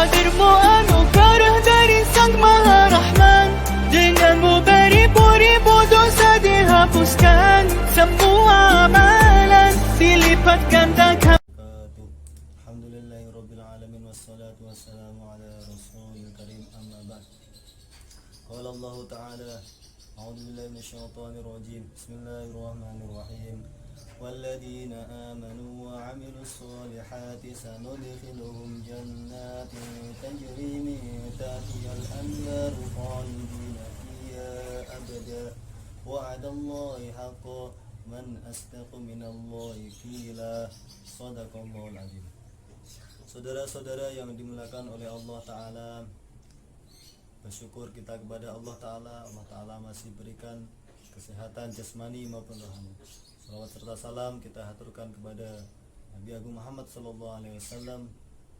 hadirmu anugerah dari Sang Maha Rahman. Denganmu beribu-ribu dosa dihapuskan, semua amalan dilipat gandakan. Alhamdulillahirrabbilalamin. Wassalatu wassalamu ala rasulil karim, amma ba'd. Qala Allah ta'ala, a'udzu billahi minasyaitonir rajim. Bismillahirrahmanirrahim. Walladzina amanu wa 'amilus solihati sanudkhiluhum jannatin tajri min tahtihal anhar khalidina fiha abada. Wa'adallahi haqqan, man asdaqu minallahi qila. Shadaqallahul azim. Saudara-saudara yang dimuliakan oleh Allah Ta'ala, bersyukur kita kepada Allah Ta'ala. Allah Ta'ala masih berikan kesehatan jasmani maupun rohani. Salawat serta salam kita haturkan kepada Nabi Agung Muhammad SAW.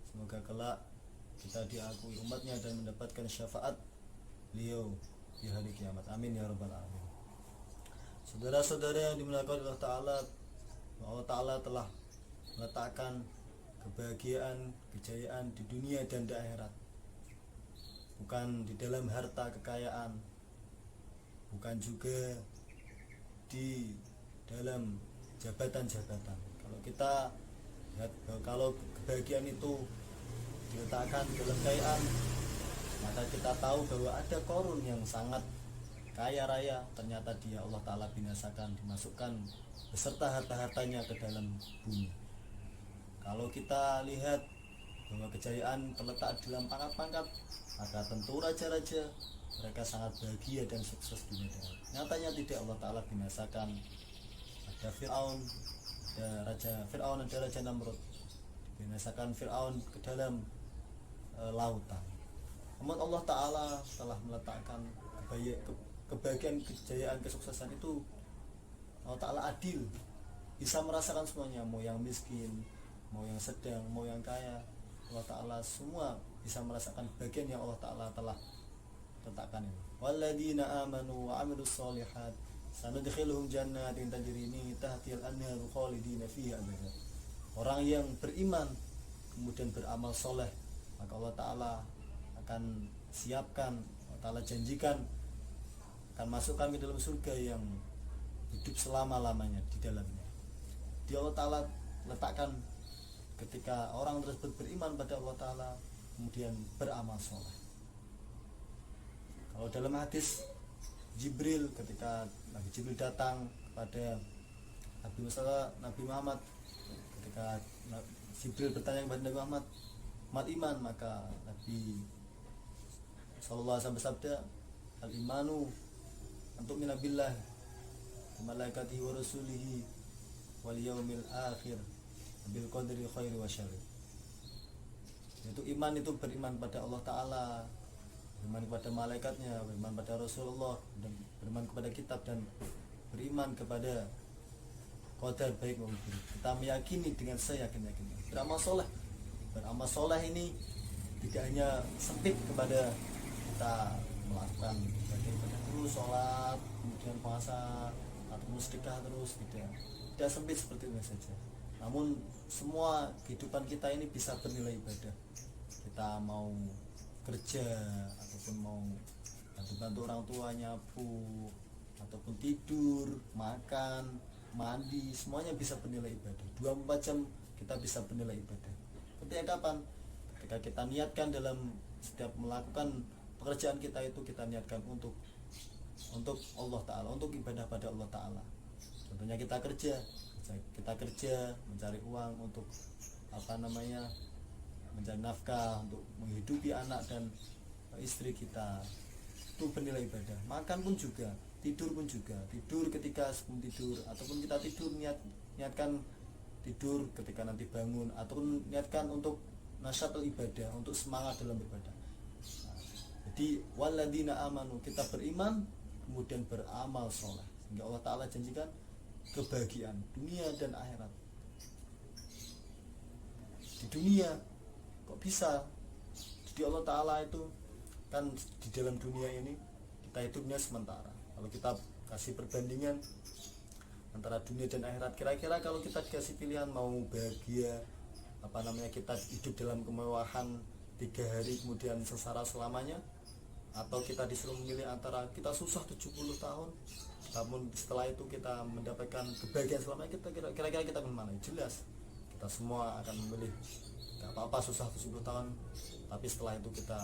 Semoga kelak kita diakui umatnya dan mendapatkan syafaat beliau di hari kiamat. Amin ya rabbal alamin. Saudara-saudara yang dimuliakan Allah Ta'ala, Allah Ta'ala telah meletakkan kebahagiaan, kejayaan di dunia dan di akhirat, bukan di dalam harta kekayaan, bukan juga di dalam jabatan-jabatan. Kalau kita lihat, kalau kebahagiaan itu diletakkan dalam kekayaan, maka kita tahu bahwa ada korun yang sangat kaya raya, ternyata dia Allah Ta'ala binasakan, dimasukkan beserta harta-hartanya ke dalam bumi. Kalau kita lihat bahwa kejayaan terletak dalam pangkat-pangkat, maka tentu raja-raja mereka sangat bahagia dan sukses di dunia. Nyatanya tidak, Allah Ta'ala binasakan. Ada Fir'aun, ada Raja Fir'aun, ada Raja Namrud. Binasakan Fir'aun ke dalam lautan. Namun Allah Ta'ala telah meletakkan kebahagiaan, kejayaan, kesuksesan itu. Allah Ta'ala adil, bisa merasakan semuanya, mau yang miskin, mau yang sedang, mau yang kaya. Allah Ta'ala semua bisa merasakan bagian yang Allah Ta'ala telah letakkan ini. Walladzina amanu wa 'amilus solihat sanudkhiluhum jannatin tajri min tahtihal anhar khalidina fiha abada. Orang yang beriman kemudian beramal soleh, maka Allah Ta'ala akan siapkan, Allah Ta'ala janjikan akan masukkan ke dalam surga yang hidup selama-lamanya di dalamnya. Di Allah Ta'ala letakkan ketika orang tersebut beriman pada Allah Ta'ala kemudian beramal soleh. Kalau dalam hadis Jibril, ketika Nabi Jibril datang kepada Nabi Muhammad, ketika Jibril bertanya kepada Nabi Muhammad iman, maka Nabi SAW bersabda, al-imanu untuk minabillah malaikatihi wa rasulihi wal yaumil akhir bil qadri khairi wa syarri. Yaitu iman itu beriman pada Allah Ta'ala, beriman kepada malaikatnya, beriman pada Rasulullah, dan beriman kepada kitab, dan beriman kepada qadar baik maupun buruk. Kita meyakini dengan seyakin-yakinnya. Beramal soleh. Beramal soleh ini tidak hanya sempit kepada kita melakukan ibadah terus, sholat, kemudian puasa, atau sedekah terus, tidak sempit seperti itu saja. Namun semua kehidupan kita ini bisa bernilai ibadah. Kita mau kerja, ataupun mau bantu orang tua nyapu, ataupun tidur, makan, mandi, semuanya bisa bernilai ibadah. 24 jam kita bisa bernilai ibadah. Ketika kapan? Ketika kita niatkan dalam setiap melakukan pekerjaan kita itu, kita niatkan untuk Allah Ta'ala, untuk ibadah pada Allah Ta'ala. Contohnya kita kerja mencari uang untuk mencari nafkah, untuk menghidupi anak dan istri kita, itu bernilai ibadah. Makan pun juga, tidur pun juga. Tidur ketika sebelum tidur, ataupun kita tidur niatkan tidur ketika nanti bangun, ataupun niatkan untuk nasyatul ibadah, untuk semangat dalam beribadah. Jadi walladzina amanu, kita beriman kemudian beramal soleh, sehingga Allah Ta'ala janjikan kebahagiaan dunia dan akhirat. Di dunia kok bisa? Jadi Allah Ta'ala itu kan di dalam dunia ini kita hidupnya sementara. Kalau kita kasih perbandingan antara dunia dan akhirat, kira-kira kalau kita dikasih pilihan mau bahagia, kita hidup dalam kemewahan, 3 hari kemudian sengsara selamanya, atau kita disuruh memilih antara kita susah 70 tahun namun setelah itu kita mendapatkan kebahagiaan selamanya, kita kira-kira kita kemana? Jelas kita semua akan memilih gak apa-apa susah 70 tahun tapi setelah itu kita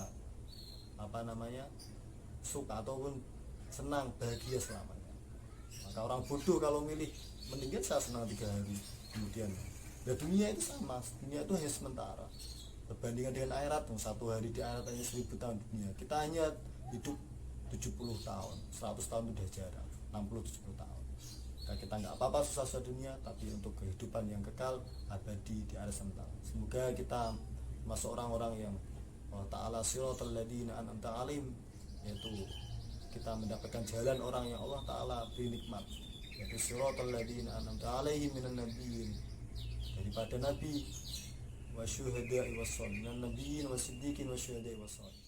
suka ataupun senang bahagia selamanya. Maka orang bodoh kalau milih mendingan saya senang 3 hari kemudian. Ya dunia itu sama, dunia itu hanya sementara berbandingan dengan akhirat. 1 hari di akhirat hanya 1000 tahun dunia, kita hanya hidup 70 tahun, 100 tahun itu udah jarang, 60-70 tahun. Nah, kita nggak apa-apa susah-susah dunia, tapi untuk kehidupan yang kekal abadi di akhirat sementara. Semoga kita masuk orang-orang yang Allah Ta'ala siratal ladzina an'amta 'alaihim, yaitu kita mendapatkan jalan orang yang Allah Ta'ala beri nikmat, yaitu siratal ladzina an'amta 'alaihim minan nabiyyin, daripada nabi wasyuhada'i wassalihin, minan nabiyyin wasiddiqin wasyuhada'i wassalihin.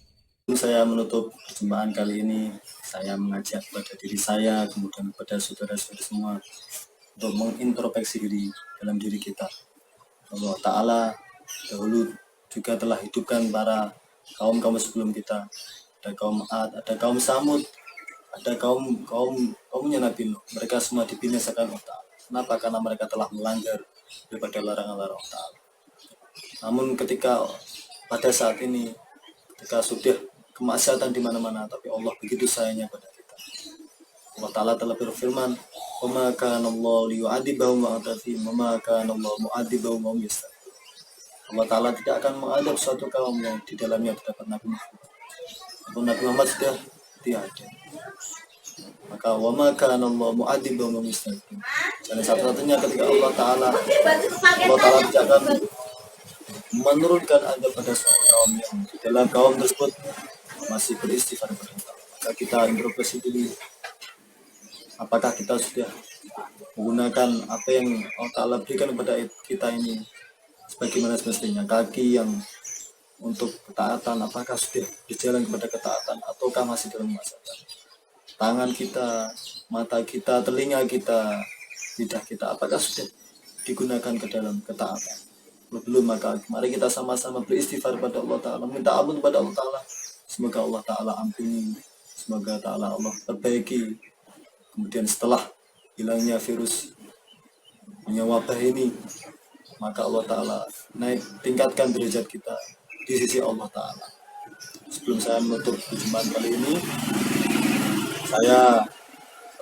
Saya menutup perjumpaan kali ini, saya mengajak kepada diri saya, kemudian kepada saudara-saudara semua untuk mengintrospeksi diri dalam diri kita. Allah Ta'ala dahulu juga telah hidupkan para kaum sebelum kita. Ada kaum Ad, ada kaum Samud, ada kaumnya Nabi Nuh. Mereka semua dibinasakan Allah Ta'ala. Kenapa? Karena mereka telah melanggar daripada larangan-larangan Allah Ta'ala. Namun ketika pada saat ini, ketika sudah kemaksiatan di mana-mana, tapi Allah begitu sayangnya pada kita. Allah Ta'ala telah berfirman, "Wa ma kana Allahu liyu'adzibahum wa anta fihim, wa ma kana Allahu mu'adzibahum wa hum yastaghfirun." Allah Ta'ala tidak akan mengadab suatu kaum yang di dalamnya terdapat Nabi Muhammad. Nabi Muhammad sudah tiada. Maka wa ma kana Allahu mu'adzibahum wa hum yastaghfirun. Dan satu-satunya ketika Allah Ta'ala tidak akan menurunkan adab pada seorang kaum yang di dalam kaum tersebut masih beristighfar kepada Allah. Maka kita introspeksi diri, apakah kita sudah menggunakan apa yang Allah Ta'ala berikan kepada kita ini sebagaimana semestinya. Kaki yang untuk ketaatan, apakah sudah berjalan kepada ketaatan ataukah masih dalam kemaksiatan. Tangan kita, mata kita, telinga kita, lidah kita, apakah sudah digunakan ke dalam ketaatan. Belum, maka mari kita sama-sama beristighfar kepada Allah Ta'ala, minta ampun kepada Allah Ta'ala. Semoga Allah Ta'ala ampuni, semoga Ta'ala Allah perbaiki. Kemudian setelah hilangnya virus wabah ini, maka Allah Ta'ala tingkatkan derajat kita di sisi Allah Ta'ala. Sebelum saya menutup perjumpaan kali ini, saya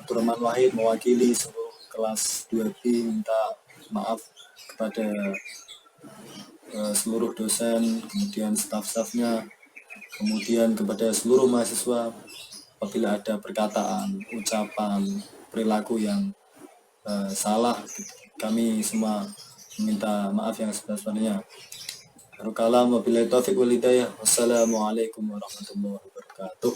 Abdurrahman Wahid mewakili seluruh kelas 2B minta maaf kepada seluruh dosen, kemudian staf-stafnya, kemudian kepada seluruh mahasiswa apabila ada perkataan, ucapan, perilaku yang salah, kami semua meminta maaf yang sebesar-besarnya. Wabillahi taufiq wal hidayah. Wassalamualaikum warahmatullahi wabarakatuh.